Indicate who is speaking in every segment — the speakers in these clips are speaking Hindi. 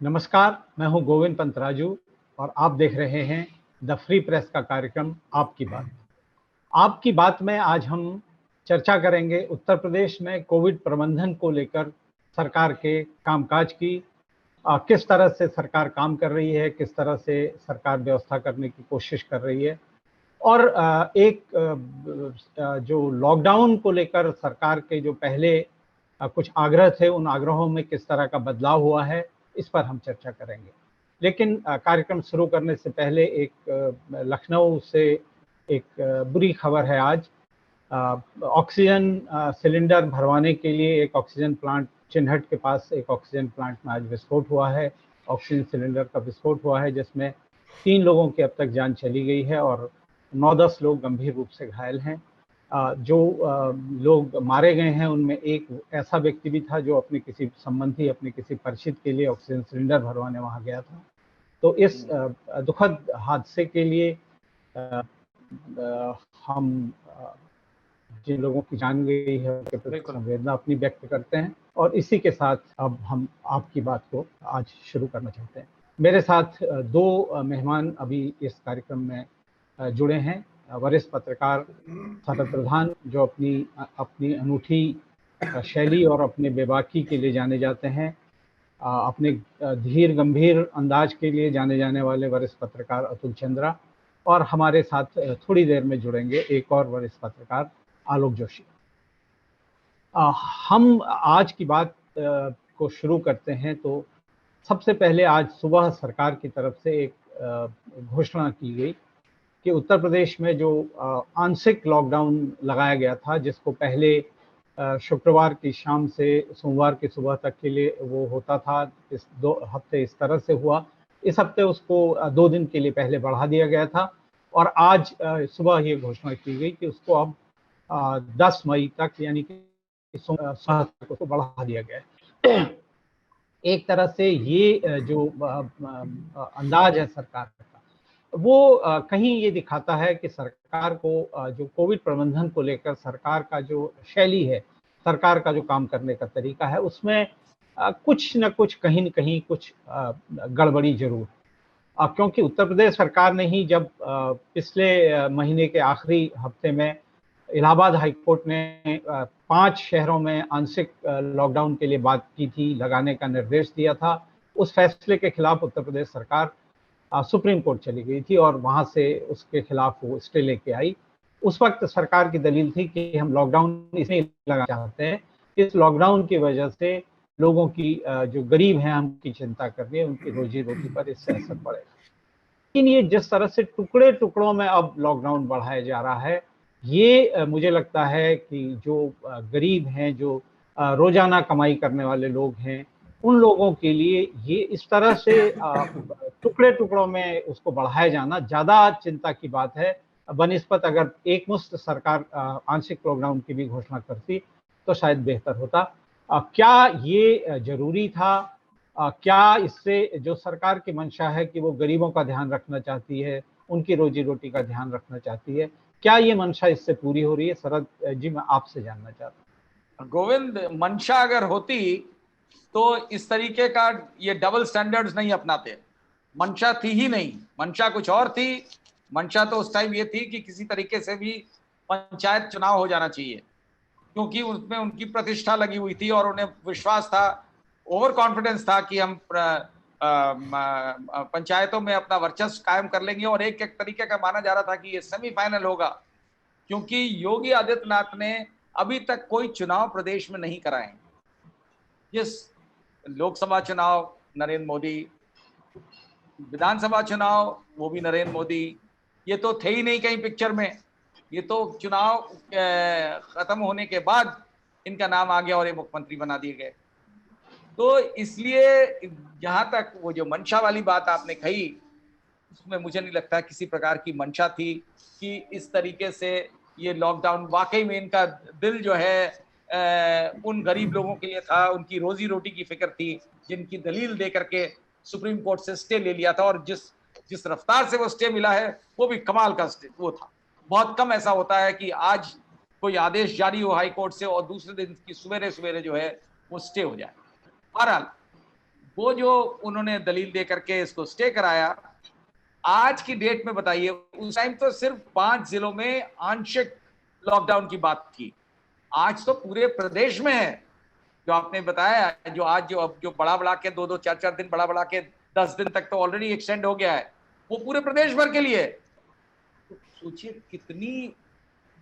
Speaker 1: नमस्कार, मैं हूं गोविंद पंतराजू और आप देख रहे हैं द फ्री प्रेस का कार्यक्रम आपकी बात। आपकी बात में आज हम चर्चा करेंगे उत्तर प्रदेश में कोविड प्रबंधन को लेकर सरकार के कामकाज की। किस तरह से सरकार काम कर रही है, किस तरह से सरकार व्यवस्था करने की कोशिश कर रही है और जो लॉकडाउन को लेकर सरकार के जो पहले कुछ आग्रह थे, उन आग्रहों में किस तरह का बदलाव हुआ है, इस पर हम चर्चा करेंगे। लेकिन कार्यक्रम शुरू करने से पहले लखनऊ से एक बुरी खबर है आज। ऑक्सीजन सिलेंडर भरवाने के लिए एक ऑक्सीजन प्लांट चिन्हट के पास एक ऑक्सीजन प्लांट में आज विस्फोट हुआ है। ऑक्सीजन सिलेंडर का विस्फोट हुआ है जिसमें 3 लोगों की अब तक जान चली गई है और 9-10 लोग गंभीर रूप से घायल हैं। जो लोग मारे गए हैं उनमें एक ऐसा व्यक्ति भी था जो अपने किसी संबंधी, अपने किसी परिचित के लिए ऑक्सीजन सिलेंडर भरवाने वहाँ गया था। तो इस दुखद हादसे के लिए हम जिन लोगों की जान गई है उनके प्रति संवेदना अपनी व्यक्त करते हैं और इसी के साथ अब हम आपकी बात को आज शुरू करना चाहते हैं। मेरे साथ 2 मेहमान अभी इस कार्यक्रम में जुड़े हैं। वरिष्ठ पत्रकार शरद प्रधान जो अपनी अनूठी शैली और अपने बेबाकी के लिए जाने जाते हैं, अपने धीर गंभीर अंदाज के लिए जाने जाने वाले वरिष्ठ पत्रकार अतुल चंद्रा, और हमारे साथ थोड़ी देर में जुड़ेंगे एक और वरिष्ठ पत्रकार आलोक जोशी। हम आज की बात को शुरू करते हैं तो सबसे पहले आज सुबह सरकार की तरफ से एक घोषणा की गई कि उत्तर प्रदेश में जो आंशिक लॉकडाउन लगाया गया था, जिसको पहले शुक्रवार की शाम से सोमवार की सुबह तक के लिए वो होता था, इस 2 हफ्ते इस तरह से हुआ। इस हफ्ते उसको 2 दिन के लिए पहले बढ़ा दिया गया था और आज सुबह ये घोषणा की गई कि उसको अब 10 मई तक यानी कि सोमवार तक उसको बढ़ा दिया गया है। एक तरह से ये जो अंदाज है सरकार का, वो कहीं ये दिखाता है कि सरकार को जो कोविड प्रबंधन को लेकर सरकार का जो शैली है, सरकार का जो काम करने का तरीका है, उसमें कुछ न कुछ कहीं न कहीं कुछ गड़बड़ी ज़रूर। क्योंकि उत्तर प्रदेश सरकार ने ही जब पिछले महीने के आखिरी हफ्ते में इलाहाबाद हाई कोर्ट ने 5 शहरों में आंशिक लॉकडाउन के लिए बात की थी, लगाने का निर्देश दिया था। उस फैसले के खिलाफ उत्तर प्रदेश सरकार सुप्रीम कोर्ट चली गई थी और वहां से उसके खिलाफ वो स्टे लेके आई। उस वक्त सरकार की दलील थी कि हम लॉकडाउन इसलिए लगाना चाहते हैं, इस लॉकडाउन की वजह से लोगों की जो गरीब हैं उनकी चिंता करनी है, उनकी रोजी रोटी पर इससे असर पड़ेगा। लेकिन ये जिस तरह से टुकड़े टुकड़ों में अब लॉकडाउन बढ़ाया जा रहा है, ये मुझे लगता है कि जो गरीब हैं, जो रोजाना कमाई करने वाले लोग हैं, उन लोगों के लिए ये इस तरह से टुकड़े टुकड़ों में उसको बढ़ाया जाना ज़्यादा चिंता की बात है बनिस्बत अगर एकमुश्त सरकार आंशिक लॉकडाउन की भी घोषणा करती तो शायद बेहतर होता। क्या ये जरूरी था? क्या इससे जो सरकार की मंशा है कि वो गरीबों का ध्यान रखना चाहती है, उनकी रोजी रोटी का ध्यान रखना चाहती है, क्या ये मंशा इससे पूरी हो रही है? शरद जी, मैं आपसे जानना चाहता हूँ।
Speaker 2: गोविंद, मंशा अगर होती तो इस तरीके का ये डबल स्टैंडर्ड्स नहीं अपनाते। मंशा थी ही नहीं, मंशा कुछ और थी। मंशा तो उस टाइम ये थी कि किसी तरीके से भी पंचायत चुनाव हो जाना चाहिए, क्योंकि उसमें उनकी प्रतिष्ठा लगी हुई थी और उन्हें विश्वास था, ओवर कॉन्फिडेंस था कि हम पंचायतों में अपना वर्चस्व कायम कर लेंगे। और एक एक तरीके का माना जा रहा था कि ये सेमीफाइनल होगा, क्योंकि योगी आदित्यनाथ ने अभी तक कोई चुनाव प्रदेश में नहीं कराए। जिस लोकसभा चुनाव नरेंद्र मोदी, विधानसभा चुनाव वो भी नरेंद्र मोदी, ये तो थे ही नहीं कहीं पिक्चर में। ये तो चुनाव खत्म होने के बाद इनका नाम आ गया और ये मुख्यमंत्री बना दिए गए। तो इसलिए जहां तक वो जो मंशा वाली बात आपने कही, उसमें मुझे नहीं लगता किसी प्रकार की मंशा थी कि इस तरीके से ये लॉकडाउन, वाकई में इनका दिल जो है उन गरीब लोगों के लिए था, उनकी रोजी रोटी की फिक्र थी, जिनकी दलील दे करके सुप्रीम कोर्ट से स्टे ले लिया था। और जिस रफ्तार से वो स्टे मिला है वो भी कमाल का स्टे वो था। बहुत कम ऐसा होता है कि आज कोई आदेश जारी हो हाई कोर्ट से और दूसरे दिन की सवेरे सवेरे जो है वो स्टे हो जाए। बहरहाल, वो जो उन्होंने दलील दे करके इसको स्टे कराया, आज की डेट में बताइए, उस टाइम तो सिर्फ 5 जिलों में आंशिक लॉकडाउन की बात थी, आज तो पूरे प्रदेश में है। जो आपने बताया, जो आज जो बढ़ा बढ़ा के 2-2 4-4 दिन बढ़ा बढ़ा के 10 दिन तक तो ऑलरेडी एक्सटेंड हो गया है, वो पूरे प्रदेश भर के लिए। तो सोचिए कितनी,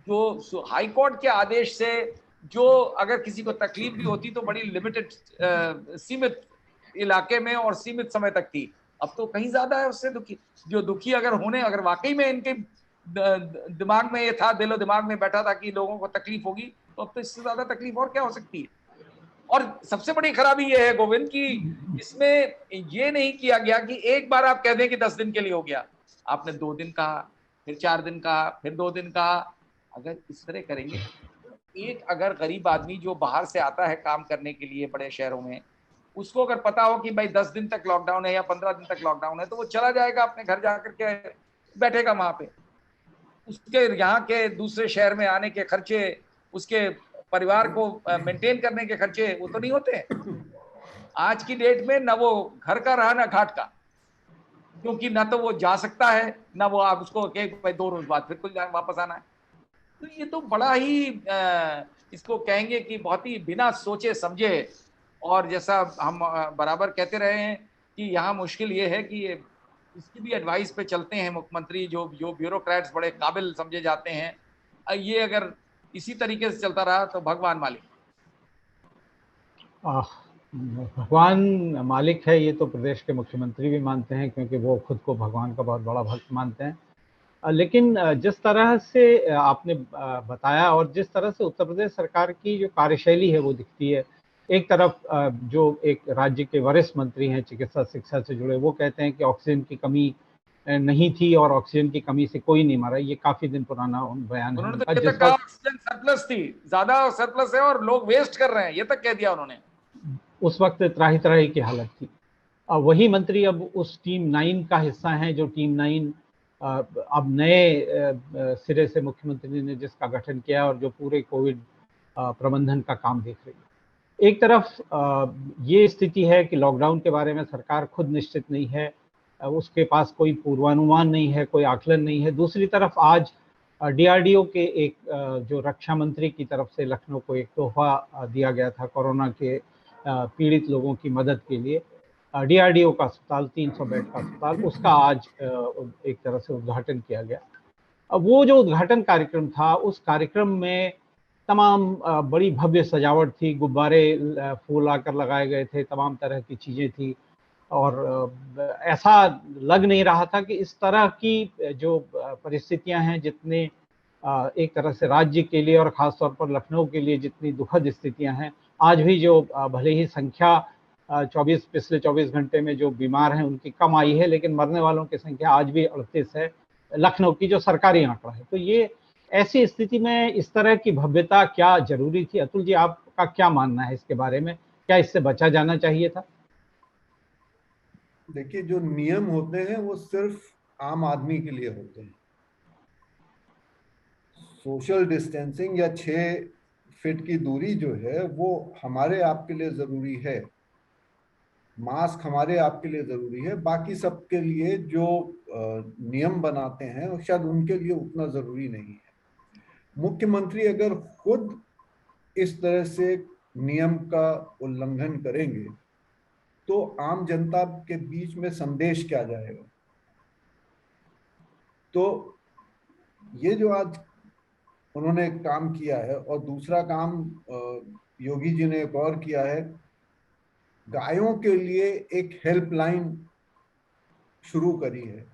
Speaker 2: जो हाई कोर्ट के आदेश से जो अगर किसी को तकलीफ भी होती तो बड़ी लिमिटेड सीमित इलाके में और सीमित समय तक थी, अब तो कहीं ज्यादा है उससे दुखी। जो दुखी अगर वाकई में इनके दिमाग में ये था, दिलो दिमाग में बैठा था कि लोगों को तकलीफ होगी, तो अब तो इससे ज्यादा तकलीफ और क्या हो सकती है। और सबसे बड़ी खराबी ये है गोविंद कि इसमें ये नहीं किया गया कि एक बार आप कह दें कि 10 दिन के लिए हो गया, आपने 2 दिन कहा, फिर 4 दिन कहा, फिर 2 दिन कहा। अगर इस तरह करेंगे, एक अगर गरीब आदमी जो बाहर से आता है काम करने के लिए बड़े शहरों में, उसको अगर पता हो कि भाई 10 दिन तक लॉकडाउन है या 15 दिन तक लॉकडाउन है, तो वो चला जाएगा अपने घर जाकर के बैठेगा वहां पे। उसके यहाँ के दूसरे शहर में आने के खर्चे, उसके परिवार को मेंटेन करने के खर्चे, वो तो नहीं होते। आज की डेट में ना वो घर का रहा ना घाट का, क्योंकि ना तो वो जा सकता है, ना वो आप उसको भाई 2 रोज बाद फिर कुछ वापस आना है। तो ये तो बड़ा ही इसको कहेंगे कि बहुत ही बिना सोचे समझे, और जैसा हम बराबर कहते रहे हैं कि यहाँ मुश्किल ये है कि इसकी भी एडवाइस पे चलते हैं मुख्यमंत्री, जो जो ब्यूरोक्रेट्स बड़े काबिल समझे जाते हैं। ये अगर इसी तरीके से चलता रहा तो भगवान मालिक।
Speaker 1: भगवान मालिक है, ये तो प्रदेश के मुख्यमंत्री भी मानते हैं, क्योंकि वो खुद को भगवान का बहुत बड़ा भक्त मानते हैं। लेकिन जिस तरह से आपने बताया और जिस तरह से उत्तर प्रदेश सरकार की जो कार्यशैली है वो दिखती है, एक तरफ जो एक राज्य के वरिष्ठ मंत्री हैं चिकित्सा शिक्षा से जुड़े, वो कहते हैं कि ऑक्सीजन की कमी नहीं थी और ऑक्सीजन की कमी से कोई नहीं मरा। ये काफी दिन पुराना बयान है
Speaker 2: उन्होंने
Speaker 1: उनका।
Speaker 2: तो ये
Speaker 1: जिस
Speaker 2: तक कहा
Speaker 1: वक्त
Speaker 2: ऑक्सीजन सरप्लस थी, ज्यादा सरप्लस है और लोग वेस्ट कर रहे हैं, ये तक कह दिया उन्होंने।
Speaker 1: उस वक्त त्राही त्राही की हालत थी। वही मंत्री अब उस टीम 9 का हिस्सा हैं, जो टीम 9 अब नए सिरे से मुख्यमंत्री ने जिसका गठन किया और जो पूरे कोविड प्रबंधन का काम देख रही है। एक तरफ ये स्थिति है कि लॉकडाउन के बारे में सरकार खुद निश्चित नहीं है, उसके पास कोई पूर्वानुमान नहीं है, कोई आकलन नहीं है। दूसरी तरफ आज डीआरडीओ के एक जो रक्षा मंत्री की तरफ से लखनऊ को एक तोहफा दिया गया था कोरोना के पीड़ित लोगों की मदद के लिए। डीआरडीओ का अस्पताल, 300 बेड का अस्पताल, उसका आज एक तरह से उद्घाटन किया गया। अब वो जो उद्घाटन कार्यक्रम था, उस कार्यक्रम में तमाम बड़ी भव्य सजावट थी, गुब्बारे फूल आकर लगाए गए थे, तमाम तरह की चीज़ें थी, और ऐसा लग नहीं रहा था कि इस तरह की जो परिस्थितियां हैं, जितने एक तरह से राज्य के लिए और ख़ास तौर पर लखनऊ के लिए जितनी दुखद स्थितियां हैं, आज भी जो भले ही संख्या पिछले 24 घंटे में जो बीमार हैं उनकी कम आई है, लेकिन मरने वालों की संख्या आज भी 38 है, लखनऊ की जो सरकारी आंकड़ा है। तो ये ऐसी स्थिति में इस तरह की भव्यता क्या जरूरी थी? अतुल जी, आपका क्या मानना है इसके बारे में? क्या इससे बचा जाना चाहिए था?
Speaker 3: देखिए, जो नियम होते हैं वो सिर्फ आम आदमी के लिए होते हैं। सोशल डिस्टेंसिंग या 6 फीट की दूरी जो है वो हमारे आपके लिए जरूरी है, मास्क हमारे आपके लिए जरूरी है, बाकी सबके लिए जो नियम बनाते हैं शायद उनके लिए उतना जरूरी नहीं है। मुख्यमंत्री अगर खुद इस तरह से नियम का उल्लंघन करेंगे तो आम जनता के बीच में संदेश क्या जाएगा? तो ये जो आज उन्होंने काम किया है, और दूसरा काम योगी जी ने एक और किया है, गायों के लिए एक हेल्पलाइन शुरू करी है।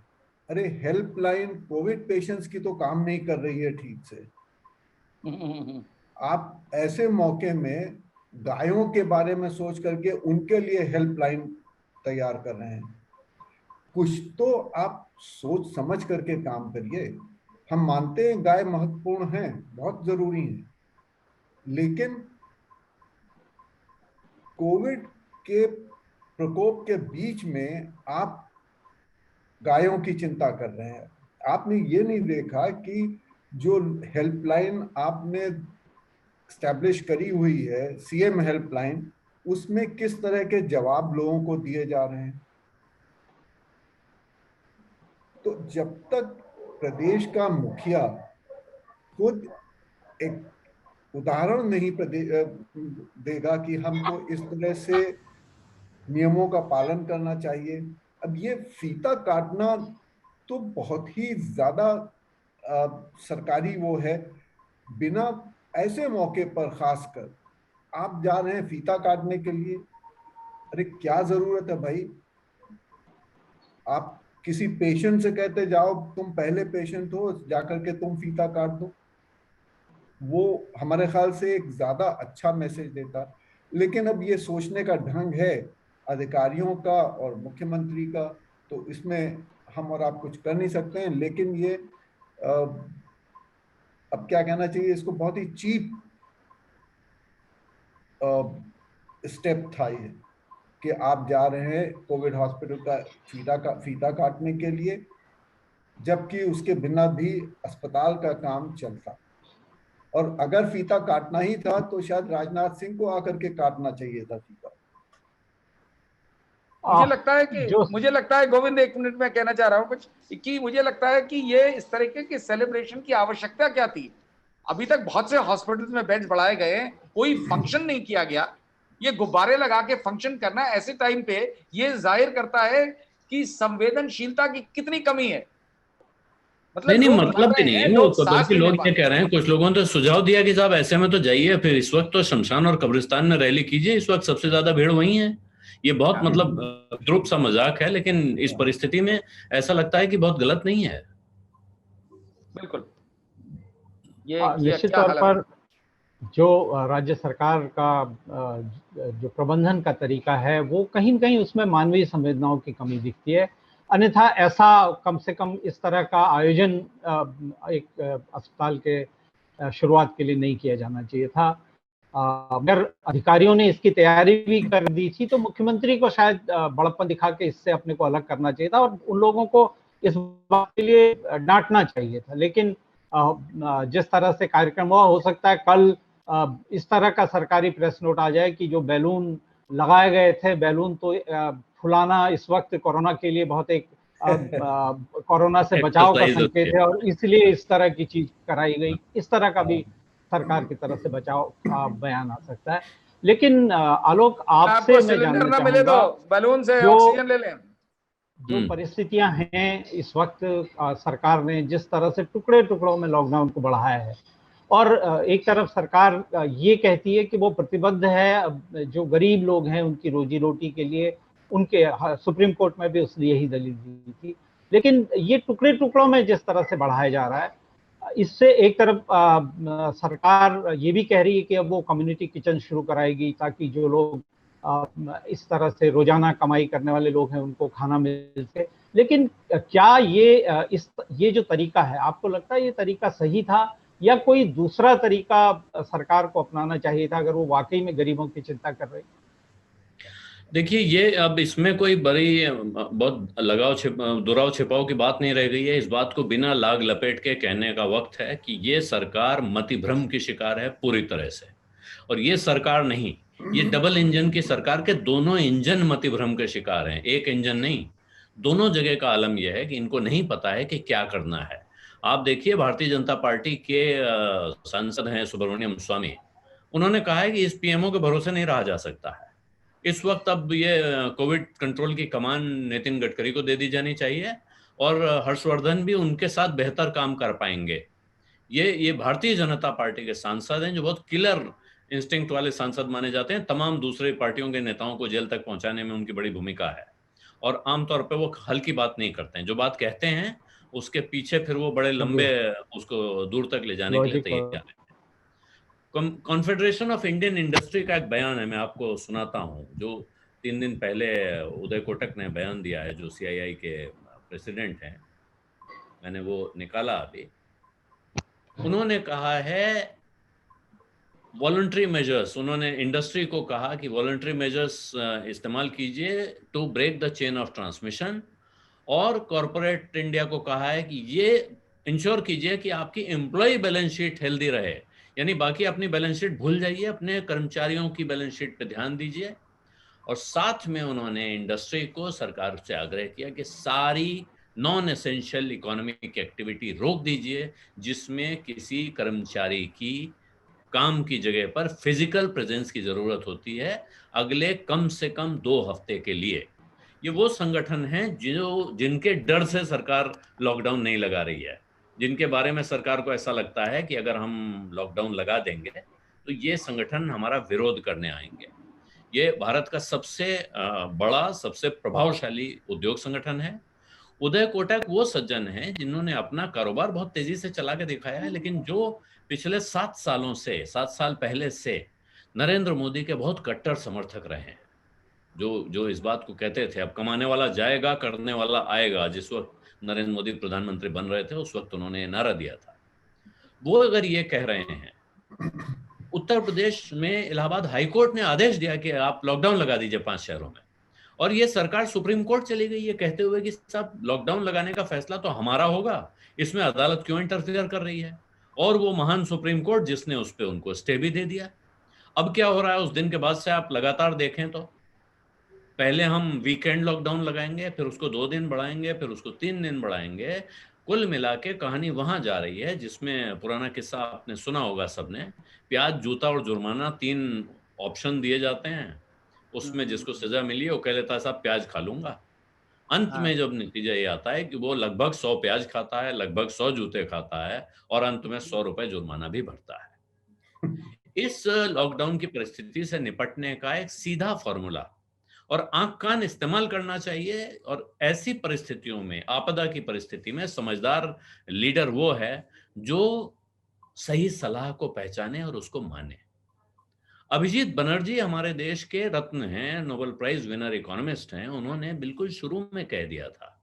Speaker 3: अरे हेल्पलाइन कोविड पेशेंट्स की तो काम नहीं कर रही है ठीक से। आप ऐसे मौके में गायों के बारे में सोच करके उनके लिए हेल्पलाइन तैयार कर रहे हैं। कुछ तो आप सोच समझ करके काम करिए। हम मानते हैं गाय महत्वपूर्ण है, बहुत जरूरी है, लेकिन कोविड के प्रकोप के बीच में आप गायों की चिंता कर रहे हैं। आपने ये नहीं देखा कि जो हेल्पलाइन आपने स्टैब्लिश करी हुई है, सीएम हेल्पलाइन, उसमें किस तरह के जवाब लोगों को दिए जा रहे हैं। तो जब तक प्रदेश का मुखिया खुद एक उदाहरण नहीं देगा कि हमको इस तरह से नियमों का पालन करना चाहिए। अब ये फीता काटना तो बहुत ही ज्यादा सरकारी वो है, बिना ऐसे मौके पर खासकर आप जा रहे हैं फीता काटने के लिए। अरे क्या जरूरत है भाई, आप किसी पेशेंट से कहते जाओ तुम पहले पेशेंट हो, जाकर के तुम फीता काट दो, वो हमारे ख्याल से एक ज्यादा अच्छा मैसेज देता। लेकिन अब ये सोचने का ढंग है अधिकारियों का और मुख्यमंत्री का, तो इसमें हम और आप कुछ कर नहीं सकते हैं। लेकिन ये अब क्या कहना चाहिए, इसको बहुत ही चीप स्टेप था ये, कि आप जा रहे हैं कोविड हॉस्पिटल का फीता काटने के लिए, जबकि उसके बिना भी अस्पताल का काम चलता। और अगर फीता काटना ही था तो शायद राजनाथ सिंह को आकर के काटना चाहिए था फीता।
Speaker 2: मुझे लगता है गोविंद, एक मिनट में कहना चाह रहा हूं कुछ, कि मुझे लगता है कि ये इस तरीके के सेलिब्रेशन की आवश्यकता क्या थी। अभी तक बहुत से हॉस्पिटल्स में बेड्स बढ़ाए गए, कोई फंक्शन नहीं किया गया। ये गुब्बारे लगा के फंक्शन करना ऐसे टाइम पे, ये जाहिर करता है कि संवेदनशीलता की कितनी कमी है।
Speaker 4: मतलब नहीं, मतलब भी नहीं है वो, बल्कि लोग ये कह रहे हैं, कुछ लोगों ने तो सुझाव दिया कि साहब ऐसे में तो जाइए, फिर इस वक्त तो शमशान और कब्रिस्तान में रैली कीजिए, इस वक्त सबसे ज्यादा भीड़ वही है। ये बहुत मतलब ध्रुव सा मजाक है, लेकिन इस परिस्थिति में ऐसा लगता है कि बहुत गलत नहीं है।
Speaker 2: बिल्कुल,
Speaker 1: ये निश्चित तौर पर जो राज्य सरकार का जो प्रबंधन का तरीका है, वो कहीं न कहीं उसमें मानवीय संवेदनाओं की कमी दिखती है। अन्यथा ऐसा कम से कम इस तरह का आयोजन एक अस्पताल के शुरुआत के लिए नहीं किया जाना चाहिए था। अगर अधिकारियों ने इसकी तैयारी भी कर दी थी तो मुख्यमंत्री को शायद बड़प्पन दिखा के इससे अपने को अलग करना चाहिए था और उन लोगों को इस बात के लिए डांटना चाहिए था। लेकिन जिस तरह से कार्यक्रम हुआ, हो सकता है कल इस तरह का सरकारी प्रेस नोट आ जाए कि जो बैलून लगाए गए थे, बैलून तो फुलाना इस वक्त कोरोना के लिए बहुत एक कोरोना से बचाव का संकेत है और इसलिए इस तरह की चीज कराई गई। इस तरह का भी सरकार की तरफ से बचाव बयान आ सकता है। लेकिन आलोक, आपसे मैं जानना चाहूंगा,
Speaker 2: बैलून से ऑक्सीजन ले लें।
Speaker 1: जो परिस्थितियां हैं इस वक्त, सरकार ने जिस तरह से टुकड़े टुकड़ों में लॉकडाउन को बढ़ाया है और एक तरफ सरकार ये कहती है कि वो प्रतिबद्ध है जो गरीब लोग हैं उनकी रोजी रोटी के लिए, उनके सुप्रीम कोर्ट में भी उसने यही दलील दी थी। लेकिन ये टुकड़े टुकड़ों में जिस तरह से बढ़ाया जा रहा है, इससे एक तरफ सरकार ये भी कह रही है कि अब वो कम्युनिटी किचन शुरू कराएगी ताकि जो लोग इस तरह से रोजाना कमाई करने वाले लोग हैं उनको खाना मिल सके। लेकिन क्या ये जो तरीका है, आपको लगता है ये तरीका सही था या कोई दूसरा तरीका सरकार को अपनाना चाहिए था अगर वो वाकई में गरीबों की चिंता कर रही?
Speaker 4: देखिए, ये अब इसमें कोई बड़ी बहुत दुराव छिपाव की बात नहीं रह गई है। इस बात को बिना लाग लपेट के कहने का वक्त है कि ये सरकार मतिभ्रम की शिकार है पूरी तरह से। और ये सरकार नहीं, ये डबल इंजन की सरकार के दोनों इंजन मतिभ्रम के शिकार हैं, एक इंजन नहीं। दोनों जगह का आलम यह है कि इनको नहीं पता है कि क्या करना है। आप देखिए, भारतीय जनता पार्टी के सांसद हैं सुब्रमण्यम स्वामी, उन्होंने कहा है कि इस पीएमओ के भरोसे नहीं रहा जा सकता है। इस वक्त अब ये कोविड कंट्रोल की कमान नितिन गडकरी को दे दी जानी चाहिए और हर्षवर्धन भी उनके साथ बेहतर काम कर पाएंगे। ये भारतीय जनता पार्टी के सांसद हैं जो बहुत किलर इंस्टिंक्ट वाले सांसद माने जाते हैं। तमाम दूसरे पार्टियों के नेताओं को जेल तक पहुंचाने में उनकी बड़ी भूमिका है और आमतौर पर वो हल्की बात नहीं करते हैं। जो बात कहते हैं उसके पीछे फिर वो बड़े लंबे उसको दूर तक ले जाने के लिए तैयार है। कॉन्फेडरेशन ऑफ इंडियन इंडस्ट्री का एक बयान है, मैं आपको सुनाता हूं, जो 3 दिन पहले उदय कोटक ने बयान दिया है, जो CII के प्रेसिडेंट हैं। मैंने वो निकाला अभी। उन्होंने कहा है वॉलंटरी मेजर्स, उन्होंने इंडस्ट्री को कहा कि वॉलंटरी मेजर्स इस्तेमाल कीजिए to break the chain of transmission, और कॉर्पोरेट इंडिया को कहा है कि ये इंश्योर कीजिए कि आपकी एम्प्लॉय बैलेंस शीट हेल्दी रहे। यानी बाकी अपनी बैलेंस शीट भूल जाइए, अपने कर्मचारियों की बैलेंस शीट पे ध्यान दीजिए। और साथ में उन्होंने इंडस्ट्री को, सरकार से आग्रह किया कि सारी नॉन एसेंशियल इकोनॉमिक एक्टिविटी रोक दीजिए जिसमें किसी कर्मचारी की काम की जगह पर फिजिकल प्रेजेंस की जरूरत होती है, अगले कम से कम 2 हफ्ते के लिए। ये वो संगठन हैं जिनके डर से सरकार लॉकडाउन नहीं लगा रही है, जिनके बारे में सरकार को ऐसा लगता है कि अगर हम लॉकडाउन लगा देंगे तो ये संगठन हमारा विरोध करने आएंगे। ये भारत का सबसे बड़ा, सबसे प्रभावशाली उद्योग संगठन है। उदय कोटक वो सज्जन हैं जिन्होंने अपना कारोबार बहुत तेजी से चला के दिखाया है, लेकिन जो पिछले 7 सालों से, 7 साल पहले से नरेंद्र मोदी के बहुत कट्टर समर्थक रहे हैं, जो इस बात को कहते थे अब कमाने वाला जाएगा, करने वाला आएगा। जिस वक्त नरेंद्र मोदी प्रधानमंत्री बन रहे थे उस वक्त उन्होंने नारा दिया था। वो अगर ये कह रहे हैं, उत्तर प्रदेश में इलाहाबाद हाईकोर्ट ने आदेश दिया कि आप लॉकडाउन लगा दीजिए 5 शहरों में, और ये सरकार सुप्रीम कोर्ट चली गई ये कहते हुए कि साहब लॉकडाउन लगाने का फैसला तो हमारा होगा, इसमें अदालत क्यों इंटरफेयर कर रही है। और वो महान सुप्रीम कोर्ट जिसने उस पे उनको स्टे भी दे दिया। अब क्या हो रहा है उस दिन के बाद से आप लगातार देखें तो पहले हम वीकेंड लॉकडाउन लगाएंगे, फिर उसको 2 दिन बढ़ाएंगे, फिर उसको 3 दिन बढ़ाएंगे। कुल मिला के कहानी वहां जा रही है जिसमें पुराना किस्सा आपने सुना होगा सबने, प्याज, जूता और जुर्माना 3 ऑप्शन दिए जाते हैं। उसमें जिसको सजा मिली है वो कह लेता है साहब प्याज खा लूंगा। अंत में जब नतीजा ये आता है कि वो लगभग 100 प्याज खाता है, लगभग 100 जूते खाता है और अंत में 100 रुपए जुर्माना भी भरता है। इस लॉकडाउन की परिस्थिति से निपटने का एक सीधा फॉर्मूला और आंख कान इस्तेमाल करना चाहिए। और ऐसी परिस्थितियों में, आपदा की परिस्थिति में समझदार लीडर वो है जो सही सलाह को पहचाने और उसको माने। अभिजीत बनर्जी हमारे देश के रत्न हैं, नोबेल प्राइज विनर इकोनॉमिस्ट हैं। उन्होंने बिल्कुल शुरू में कह दिया था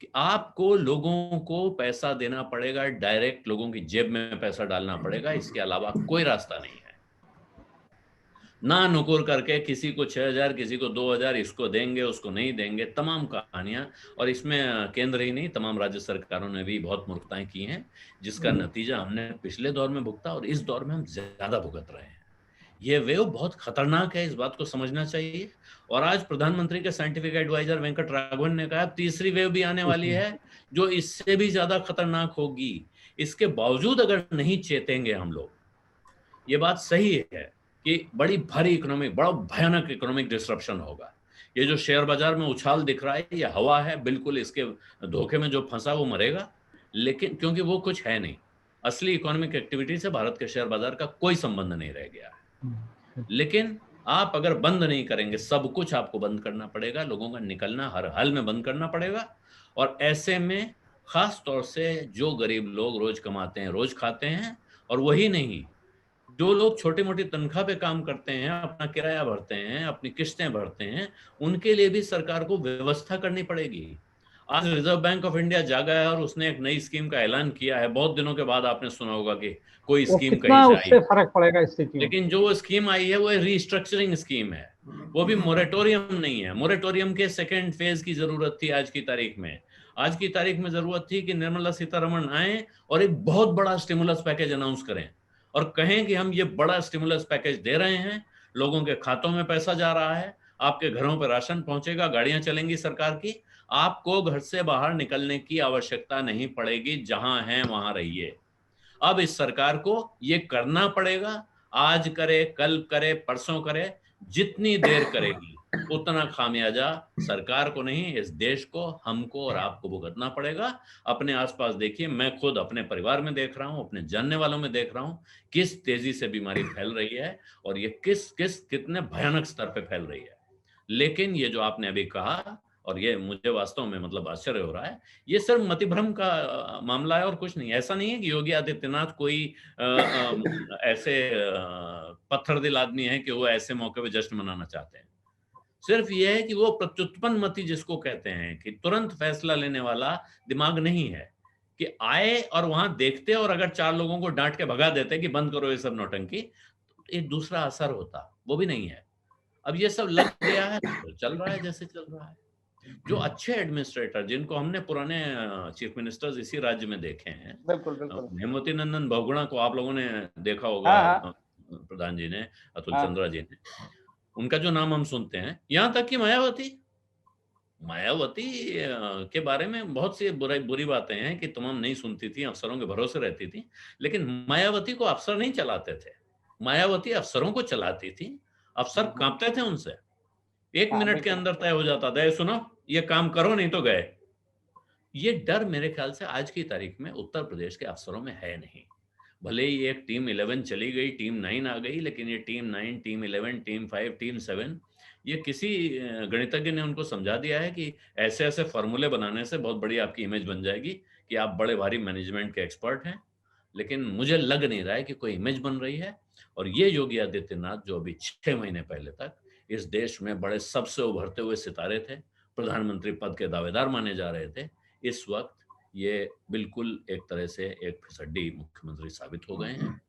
Speaker 4: कि आपको लोगों को पैसा देना पड़ेगा, डायरेक्ट लोगों की जेब में पैसा डालना पड़ेगा, इसके अलावा कोई रास्ता नहीं है। ना नुकुर करके किसी को 6,000, किसी को 2,000, इसको देंगे उसको नहीं देंगे, तमाम कहानियां। और इसमें केंद्र ही नहीं, तमाम राज्य सरकारों ने भी बहुत मूर्खताएं की हैं, जिसका नतीजा हमने पिछले दौर में भुगता और इस दौर में हम ज्यादा भुगत रहे हैं। ये वेव बहुत खतरनाक है, इस बात को समझना चाहिए। और आज प्रधानमंत्री के साइंटिफिक एडवाइजर वेंकट राघवन ने कहा तीसरी वेव भी आने वाली है जो इससे भी ज्यादा खतरनाक होगी। इसके बावजूद अगर नहीं चेतेंगे हम लोग, ये बात सही है कि बड़ी भारी इकोनॉमिक, बड़ा भयानक इकोनॉमिक डिस्ट्रप्शन होगा। ये जो शेयर बाजार में उछाल दिख रहा है ये हवा है, बिल्कुल इसके धोखे में जो फंसा वो मरेगा, लेकिन क्योंकि वो कुछ है नहीं, असली इकोनॉमिक एक्टिविटी से भारत के शेयर बाजार का कोई संबंध नहीं रह गया है। लेकिन आप अगर बंद नहीं करेंगे, सब कुछ आपको बंद करना पड़ेगा, लोगों का निकलना हर हाल में बंद करना पड़ेगा। और ऐसे में खास तौर से जो गरीब लोग रोज कमाते हैं, रोज खाते हैं, और वही नहीं, जो लोग छोटी मोटी तनख्वाह पे काम करते हैं, अपना किराया भरते हैं, अपनी किस्तें भरते हैं, उनके लिए भी सरकार को व्यवस्था करनी पड़ेगी। आज रिजर्व बैंक ऑफ इंडिया जागा है और उसने एक नई स्कीम का ऐलान किया है। बहुत दिनों के बाद आपने सुना होगा कि कोई स्कीम कहीं से आई,
Speaker 1: उससे फर्क पड़ेगा स्थिति में।
Speaker 4: लेकिन जो स्कीम आई है वो रीस्ट्रक्चरिंग स्कीम है, वो भी मोरेटोरियम नहीं है। मोरेटोरियम के सेकेंड फेज की जरूरत थी आज की तारीख में। आज की तारीख में जरूरत थी कि निर्मला सीतारमण आए और एक बहुत बड़ा स्टिमुलस पैकेज अनाउंस करें और कहें कि हम ये बड़ा स्टिमुलस पैकेज दे रहे हैं, लोगों के खातों में पैसा जा रहा है, आपके घरों पर राशन पहुंचेगा, गाड़ियां चलेंगी सरकार की, आपको घर से बाहर निकलने की आवश्यकता नहीं पड़ेगी, जहां हैं वहां रहिए। अब इस सरकार को ये करना पड़ेगा, आज करे, कल करे, परसों करे, जितनी देर करेगी उतना खामियाजा सरकार को नहीं, इस देश को, हमको और आपको भुगतना पड़ेगा। अपने आसपास देखिए, मैं खुद अपने परिवार में देख रहा हूं, अपने जानने वालों में देख रहा हूं किस तेजी से बीमारी फैल रही है और ये कितने भयानक स्तर पे फैल रही है। लेकिन ये जो आपने अभी कहा, और ये मुझे वास्तव में मतलब आश्चर्य हो रहा है, ये सिर्फ मतिभ्रम का मामला है और कुछ नहीं। ऐसा नहीं है कि योगी आदित्यनाथ कोई ऐसे पत्थर दिल आदमी है कि वो ऐसे मौके पे जश्न मनाना चाहते हैं। सिर्फ ये है कि वो प्रत्युत्पन्न मति जिसको कहते हैं, कि तुरंत फैसला लेने वाला दिमाग नहीं है, कि आए और वहां देखते और अगर 4 लोगों को डांट के भगा देते कि बंद करो ये सब नौटंकी, तो एक दूसरा असर होता, वो भी नहीं है। अब ये सब लग गया है तो चल रहा है जैसे चल रहा है। जो अच्छे एडमिनिस्ट्रेटर जिनको हमने पुराने चीफ मिनिस्टर्स इसी राज्य में देखे हैं,
Speaker 2: बिल्कुल बिल्कुल।
Speaker 4: हेमवती नंदन बहुगुणा को आप लोगों ने देखा होगा,
Speaker 2: हाँ हाँ
Speaker 4: प्रधान जी ने, अतुल
Speaker 2: हाँ।
Speaker 4: चंद्रा जी ने, उनका जो नाम हम सुनते हैं, यहाँ तक कि मायावती के बारे में बहुत सी बुरी बातें हैं कि तमाम नहीं सुनती थी, अफसरों के भरोसे रहती थी, लेकिन मायावती को अफसर नहीं चलाते थे, मायावती अफसरों को चलाती थी। अफसर कांपते थे उनसे, 1 मिनट के अंदर तय हो जाता था, सुनो ये काम करो नहीं तो गए। ये डर मेरे ख्याल से आज की तारीख में उत्तर प्रदेश के अफसरों में है नहीं। भले ही एक टीम 11 चली गई, टीम 9 आ गई, लेकिन ये टीम 9, टीम 11, टीम 5, टीम 7, ये किसी गणितज्ञ ने उनको समझा दिया है कि ऐसे ऐसे फॉर्मूले बनाने से बहुत बड़ी आपकी इमेज बन जाएगी कि आप बड़े भारी मैनेजमेंट के एक्सपर्ट हैं। लेकिन मुझे लग नहीं रहा है कि कोई इमेज बन रही है। और ये योगी आदित्यनाथ जो अभी 6 महीने पहले तक इस देश में बड़े सबसे उभरते हुए सितारे थे, प्रधानमंत्री पद के दावेदार माने जा रहे थे, इस वक्त ये बिल्कुल एक तरह से एक फिसड्डी मुख्यमंत्री साबित हो गए हैं।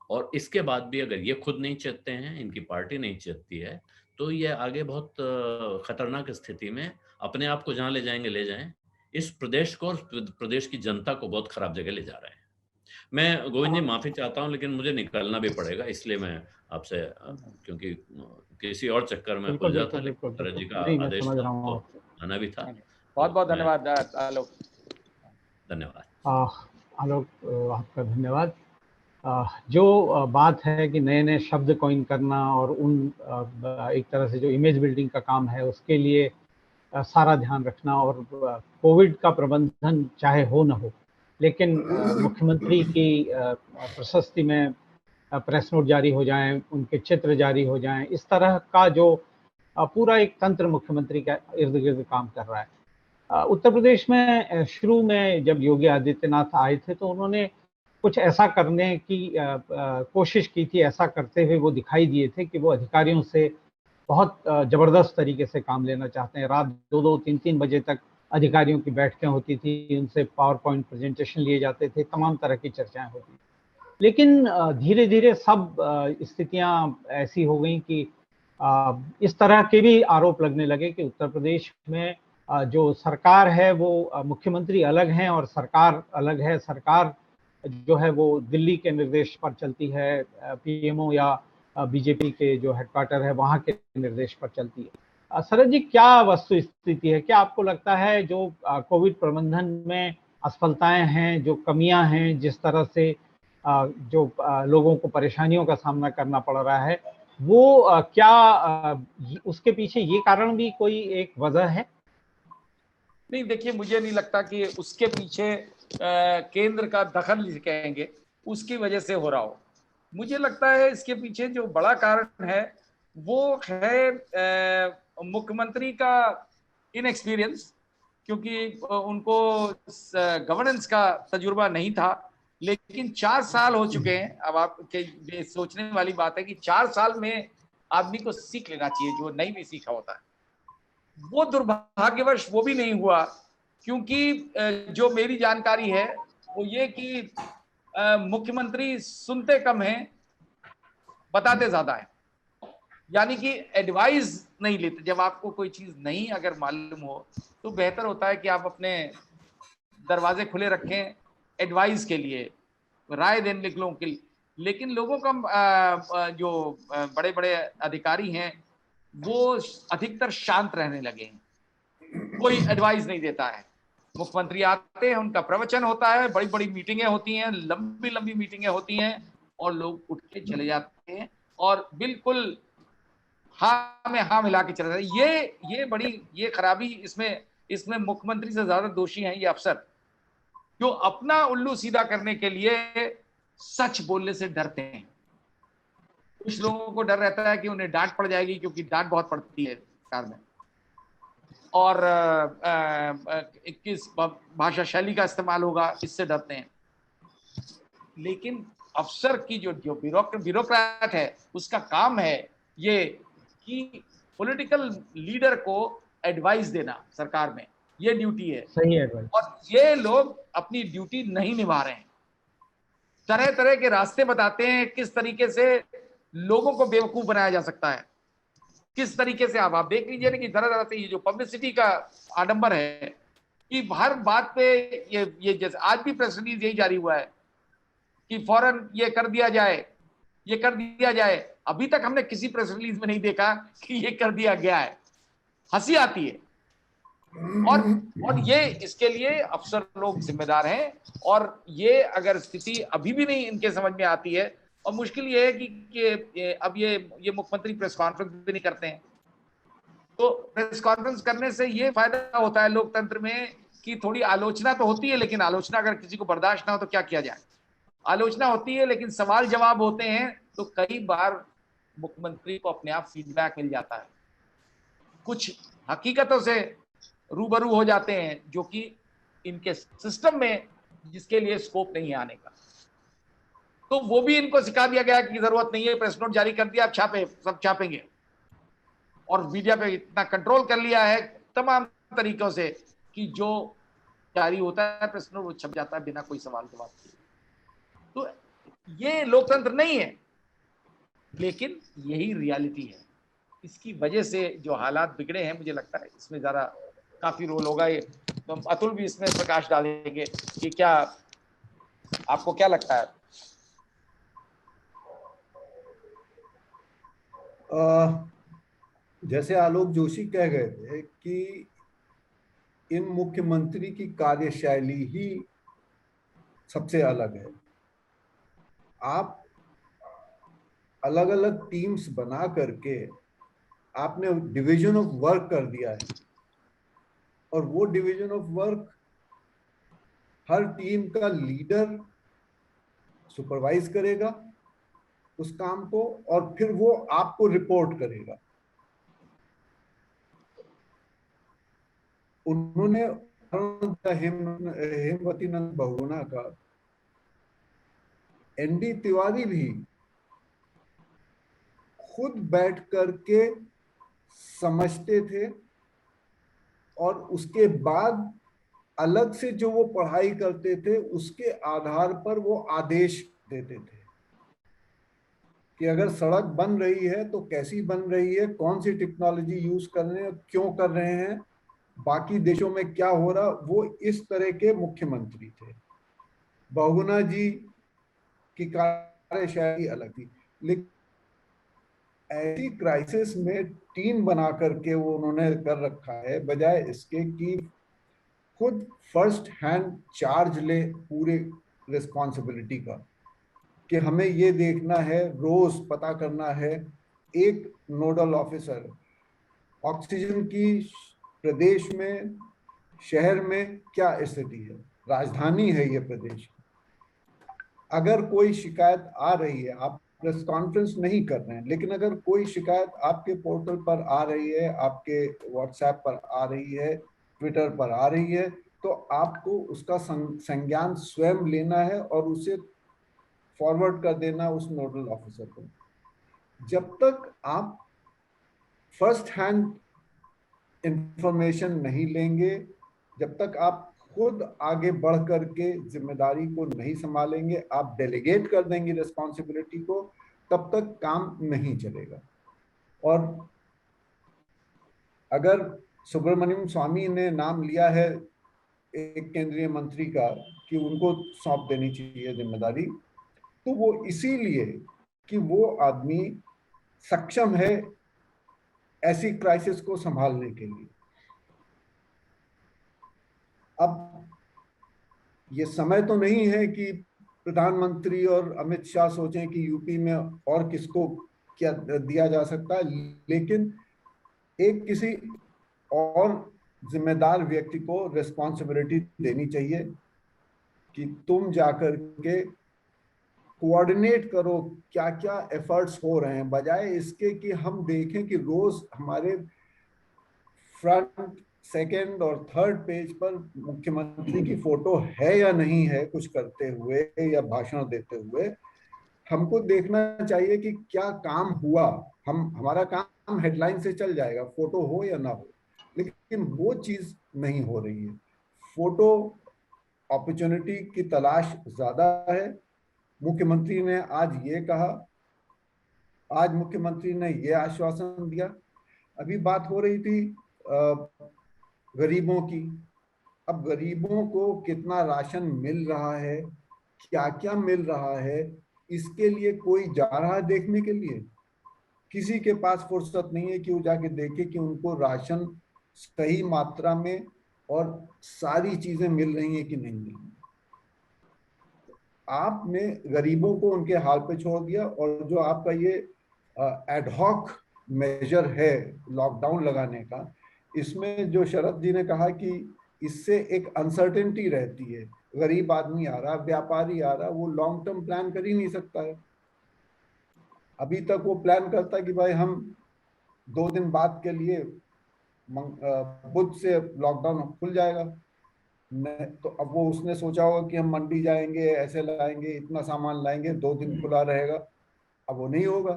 Speaker 4: और इसके बाद भी अगर ये खुद नहीं चेतते हैं, इनकी पार्टी नहीं चेतती है, तो ये आगे बहुत खतरनाक स्थिति में अपने आप को जहां ले जाएंगे ले जाएं, इस प्रदेश को और प्रदेश की जनता को बहुत खराब जगह ले जा रहे हैं। मैं गोविंद जी माफी चाहता हूं, लेकिन मुझे निकलना भी पड़ेगा, इसलिए मैं आपसे, क्योंकि किसी और चक्कर में उलझा था, लेकिन शरद जी का आदेश था तो आना भी था।
Speaker 2: बहुत बहुत धन्यवाद आलोक।
Speaker 4: धन्यवाद
Speaker 1: आलोक, आपका धन्यवाद। जो बात है कि नए नए शब्द कॉइन करना और उन एक तरह से जो इमेज बिल्डिंग का काम है उसके लिए सारा ध्यान रखना, और कोविड का प्रबंधन चाहे हो न हो, लेकिन मुख्यमंत्री की प्रशस्ति में प्रेस नोट जारी हो जाएं, उनके चित्र जारी हो जाएं, इस तरह का जो पूरा एक तंत्र मुख्यमंत्री का इर्द गिर्द काम कर रहा है। उत्तर प्रदेश में शुरू में जब योगी आदित्यनाथ आए थे तो उन्होंने कुछ ऐसा करने की कोशिश की थी, ऐसा करते हुए वो दिखाई दिए थे कि वो अधिकारियों से बहुत जबरदस्त तरीके से काम लेना चाहते हैं। रात 2-2, 3-3 बजे तक अधिकारियों की बैठकें होती थी, उनसे पावर पॉइंट प्रेजेंटेशन लिए जाते थे, तमाम तरह की चर्चाएं होती। लेकिन धीरे धीरे सब स्थितियां ऐसी हो गई कि इस तरह के भी आरोप लगने लगे कि उत्तर प्रदेश में जो सरकार है वो मुख्यमंत्री अलग हैं और सरकार अलग है। सरकार जो है वो दिल्ली के निर्देश पर चलती है, पीएमओ या बीजेपी के जो हेडक्वार्टर है वहाँ के निर्देश पर चलती है। शरद जी, क्या वस्तु स्थिति है? क्या आपको लगता है जो कोविड प्रबंधन में असफलताएं हैं, जो कमियां हैं, जिस तरह से जो लोगों को परेशानियों का सामना करना पड़ रहा है, वो क्या उसके पीछे ये कारण भी कोई एक वजह है?
Speaker 2: नहीं, देखिए, मुझे नहीं लगता कि उसके पीछे केंद्र का दखल कहेंगे उसकी वजह से हो रहा हो। मुझे लगता है इसके पीछे जो बड़ा कारण है वो है मुख्यमंत्री का इनएक्सपीरियंस, क्योंकि उनको गवर्नेंस का तजुर्बा नहीं था। लेकिन 4 साल हो चुके हैं। अब आपके सोचने वाली बात है कि 4 साल में आदमी को सीख लेना चाहिए जो नहीं भी सीखा होता है। वो दुर्भाग्यवश वो भी नहीं हुआ, क्योंकि जो मेरी जानकारी है वो ये कि मुख्यमंत्री सुनते कम हैं, बताते ज्यादा है। यानी कि एडवाइस नहीं लेते। जब आपको कोई चीज नहीं अगर मालूम हो तो बेहतर होता है कि आप अपने दरवाजे खुले रखें एडवाइस के लिए, राय देने लोगों के लिए। लेकिन लोगों का जो बड़े बड़े अधिकारी हैं वो अधिकतर शांत रहने लगे हैं, कोई एडवाइस नहीं देता है। मुख्यमंत्री आते हैं, उनका प्रवचन होता है, बड़ी बड़ी मीटिंगें होती हैं, लंबी लंबी मीटिंगें होती हैं, और लोग उठ के चले जाते हैं और बिल्कुल हाँ में हाँ मिला के चले जाते हैं। ये खराबी इसमें मुख्यमंत्री से ज्यादा दोषी हैं ये अफसर, जो अपना उल्लू सीधा करने के लिए सच बोलने से डरते हैं। कुछ लोगों को डर रहता है कि उन्हें डांट पड़ जाएगी, क्योंकि डांट बहुत पड़ती है सरकार में, और किस भाषा शैली का इस्तेमाल होगा इससे डरते हैं। लेकिन अफसर की जो ब्यूरोक्रेट है उसका काम है ये कि पॉलिटिकल लीडर को एडवाइस देना सरकार में, ये ड्यूटी है।
Speaker 1: सही एडवाइस।
Speaker 2: और ये लोग अपनी ड्यूटी नहीं निभा रहे हैं, तरह तरह के रास्ते बताते हैं किस तरीके से लोगों को बेवकूफ बनाया जा सकता है। किस तरीके से आप देख लीजिए ना कि जरा जरा से ये जो पब्लिसिटी का आडंबर है कि हर बात पे ये जैसे आज भी प्रेस रिलीज यही जारी हुआ है कि फौरन ये कर दिया जाए, ये कर दिया जाए। अभी तक हमने किसी प्रेस रिलीज में नहीं देखा कि ये कर दिया गया है। हंसी आती है। और ये इसके लिए अफसर लोग जिम्मेदार हैं। और ये अगर स्थिति अभी भी नहीं इनके समझ में आती है, और मुश्किल ये है कि अब ये मुख्यमंत्री प्रेस कॉन्फ्रेंस भी नहीं करते हैं। तो प्रेस कॉन्फ्रेंस करने से ये फायदा होता है लोकतंत्र में कि थोड़ी आलोचना तो होती है, लेकिन आलोचना अगर किसी को बर्दाश्त ना हो तो क्या किया जाए। आलोचना होती है लेकिन सवाल जवाब होते हैं, तो कई बार मुख्यमंत्री को अपने आप फीडबैक मिल जाता है, कुछ हकीकतों से रूबरू हो जाते हैं जो कि इनके सिस्टम में जिसके लिए स्कोप नहीं है आने का। तो वो भी इनको सिखा दिया गया कि जरूरत नहीं है, प्रेस नोट जारी कर दिया, आप छापे, सब छापेंगे। और मीडिया पे इतना कंट्रोल कर लिया है तमाम तरीकों से कि जो जारी होता है प्रेस नोट वो छप जाता है बिना कोई सवाल जवाब किए। तो ये लोकतंत्र नहीं है, लेकिन यही रियलिटी है। इसकी वजह से जो हालात बिगड़े हैं, मुझे लगता है इसमें जरा काफी रोल होगा। ये तो अतुल भी इसमें प्रकाश डालेंगे कि क्या आपको क्या लगता है।
Speaker 3: जैसे आलोक जोशी कह गए थे कि इन मुख्यमंत्री की कार्यशैली ही सबसे अलग है। आप अलग अलग टीम्स बना करके आपने डिवीजन ऑफ वर्क कर दिया है, और वो division of work her team का लीडर सुपरवाइज करेगा उस काम को, और फिर वो आपको रिपोर्ट करेगा। उन्होंने हेमवती नंद बहुगुणा का, एनडी तिवारी भी खुद बैठ करके समझते थे, और उसके बाद अलग से जो वो पढ़ाई करते थे उसके आधार पर वो आदेश देते थे कि अगर सड़क बन रही है तो कैसी बन रही है, कौन सी टेक्नोलॉजी यूज कर रहे हैं, क्यों कर रहे हैं, बाकी देशों में क्या हो रहा। वो इस तरह के मुख्यमंत्री थे। बहुगुणा जी की कार्यशैली अलग थी, लेकिन ऐसी क्राइसिस में टीम बना करके वो उन्होंने कर रखा है, बजाय इसके कि खुद फर्स्ट हैंड चार्ज ले पूरे रिस्पॉन्सिबिलिटी का कि हमें ये देखना है, रोज पता करना है। एक नोडल ऑफिसर ऑक्सीजन की प्रदेश में, शहर में क्या स्थिति है, राजधानी है ये प्रदेश, अगर कोई शिकायत आ रही है, आप प्रेस कॉन्फ्रेंस नहीं कर रहे हैं, लेकिन अगर कोई शिकायत आपके पोर्टल पर आ रही है, आपके व्हाट्सएप पर आ रही है, ट्विटर पर आ रही है, तो आपको उसका संज्ञान स्वयं लेना है और उसे फॉरवर्ड कर देना उस नोडल ऑफिसर को। जब तक आप फर्स्ट हैंड इंफॉर्मेशन नहीं लेंगे, जब तक आप खुद आगे बढ़ करके जिम्मेदारी को नहीं संभालेंगे, आप डेलीगेट कर देंगे रिस्पॉन्सिबिलिटी को, तब तक काम नहीं चलेगा। और अगर सुब्रमण्यम स्वामी ने नाम लिया है एक केंद्रीय मंत्री का कि उनको सौंप देनी चाहिए जिम्मेदारी, तो वो इसीलिए कि वो आदमी सक्षम है ऐसी क्राइसिस को संभालने के लिए। अब ये समय तो नहीं है कि प्रधानमंत्री और अमित शाह सोचें कि यूपी में और किसको क्या दिया जा सकता है, लेकिन एक किसी और जिम्मेदार व्यक्ति को रिस्पॉन्सिबिलिटी देनी चाहिए कि तुम जाकर के कोऑर्डिनेट करो क्या क्या एफर्ट्स हो रहे हैं, बजाय इसके कि हम देखें कि रोज हमारे फ्रंट, सेकंड और थर्ड पेज पर मुख्यमंत्री की फोटो है या नहीं है कुछ करते हुए या भाषण देते हुए। हमको देखना चाहिए कि क्या काम हुआ। हमारा काम हेडलाइन से चल जाएगा, फोटो हो या ना हो, लेकिन वो चीज नहीं हो रही है। फोटो अपॉर्चुनिटी की तलाश ज्यादा है। मुख्यमंत्री ने आज ये कहा, आज मुख्यमंत्री ने ये आश्वासन दिया अभी बात हो रही थी गरीबों की। अब गरीबों को कितना राशन मिल रहा है, क्या क्या मिल रहा है, इसके लिए कोई जा रहा है देखने के लिए? किसी के पास फुर्सत नहीं है कि वो जाके देखे कि उनको राशन सही मात्रा में और सारी चीजें मिल रही हैं कि नहीं मिल रही। आपने गरीबों को उनके हाल पे छोड़ दिया, और जो आपका ये एडहॉक मेजर है लॉकडाउन लगाने का, इसमें जो शरद जी ने कहा कि इससे एक अनसर्टेनिटी रहती है। गरीब आदमी आ रहा, व्यापारी आ रहा, वो लॉन्ग टर्म प्लान कर ही नहीं सकता है। अभी तक वो प्लान करता है कि भाई हम 2 दिन बाद के लिए बुध से लॉकडाउन खुल जाएगा, तो अब वो उसने सोचा होगा कि हम मंडी जाएंगे, ऐसे लाएंगे, इतना सामान लाएंगे, 2 दिन खुला रहेगा। अब वो नहीं होगा,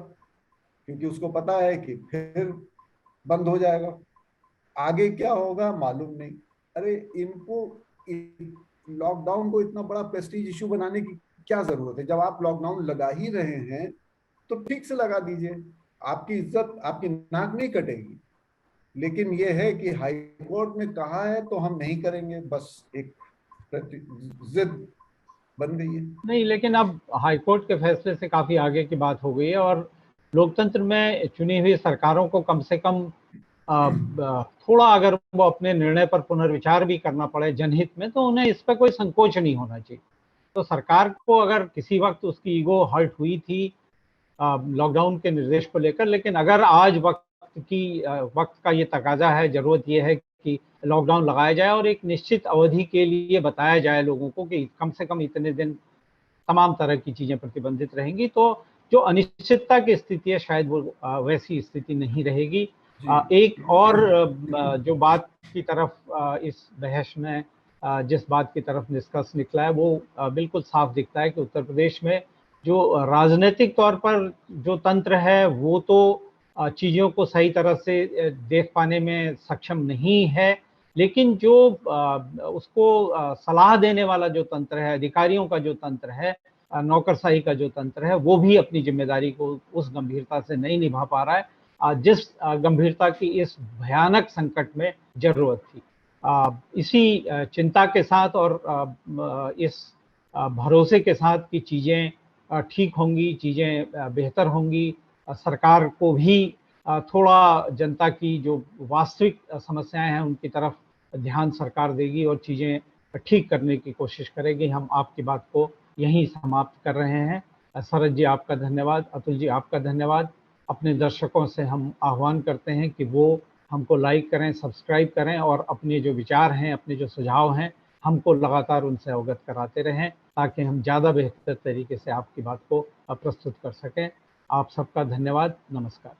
Speaker 3: क्योंकि उसको पता है कि फिर बंद हो जाएगा। आगे क्या होगा मालूम नहीं। अरे इनको लॉकडाउन को इतना बड़ा प्रेस्टीज इशू बनाने की क्या जरूरत है? जब आप लॉकडाउन लगा ही रहे हैं तो ठीक से लगा दीजिए, आपकी इज्जत, आपकी नाक नहीं कटेगी। लेकिन ये है कि हाई कोर्ट ने कहा है तो हम नहीं करेंगे, बस एक जिद बन गई है।
Speaker 1: नहीं, लेकिन अब हाईकोर्ट के फैसले से काफ़ी आगे की बात हो गई है, और लोकतंत्र में चुनी हुई सरकारों को कम से कम थोड़ा अगर वो अपने निर्णय पर पुनर्विचार भी करना पड़े जनहित में, तो उन्हें इस पर कोई संकोच नहीं होना चाहिए। तो सरकार को अगर किसी वक्त उसकी ईगो हर्ट हुई थी लॉकडाउन के निर्देश को लेकर, लेकिन अगर आज वक्त का ये तकाजा है, ज़रूरत ये है कि लॉकडाउन लगाया जाए और एक निश्चित अवधि के लिए बताया जाए लोगों को कि कम से कम इतने दिन तमाम तरह की चीज़ें प्रतिबंधित रहेंगी, तो जो अनिश्चितता की स्थिति है शायद वो वैसी स्थिति नहीं रहेगी। एक और जो बात की तरफ इस बहस में जिस बात की तरफ निष्कर्ष निकला है वो बिल्कुल साफ दिखता है कि उत्तर प्रदेश में जो राजनीतिक तौर पर जो तंत्र है वो तो चीज़ों को सही तरह से देख पाने में सक्षम नहीं है, लेकिन जो उसको सलाह देने वाला जो तंत्र है, अधिकारियों का जो तंत्र है, नौकरशाही का जो तंत्र है, वो भी अपनी जिम्मेदारी को उस गंभीरता से नहीं निभा पा रहा है जिस गंभीरता की इस भयानक संकट में जरूरत थी। इसी चिंता के साथ और इस भरोसे के साथ कि चीज़ें ठीक होंगी, चीज़ें बेहतर होंगी, सरकार को भी थोड़ा जनता की जो वास्तविक समस्याएं हैं उनकी तरफ ध्यान सरकार देगी और चीज़ें ठीक करने की कोशिश करेगी। हम आपकी बात को यहीं समाप्त कर रहे हैं। शरद जी आपका धन्यवाद, अतुल जी आपका धन्यवाद। अपने दर्शकों से हम आह्वान करते हैं कि वो हमको लाइक करें, सब्सक्राइब करें और अपने जो विचार हैं, अपने जो सुझाव हैं, हमको लगातार उनसे अवगत कराते रहें ताकि हम ज़्यादा बेहतर तरीके से आपकी बात को प्रस्तुत कर सकें। आप सबका धन्यवाद। नमस्कार।